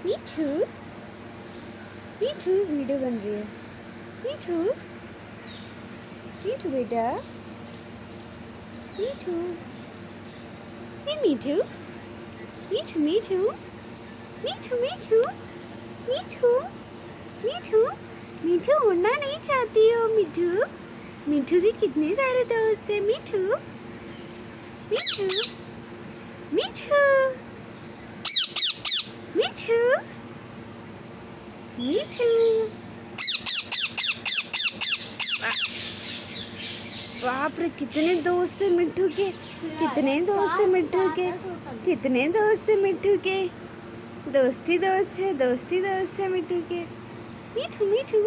मिठू मिठू video बन रही है। मिठू मिठू बेटा मिठू मिठू मिठू मिठू मिठू मिठू मिठू मिठू मिठू उड़ना नहीं चाहती हो मिठू? मिठू के कितने सारे दोस्त हैं मिठू मिठू मिठू मिठू मिठू। बाप रे कितने दोस्त हैं मिठू के, कितने दोस्त हैं मिठू के, कितने दोस्त हैं मिठू के। दोस्ती दोस्त है, दोस्ती दोस्त है मिठू के। मिठू मिठू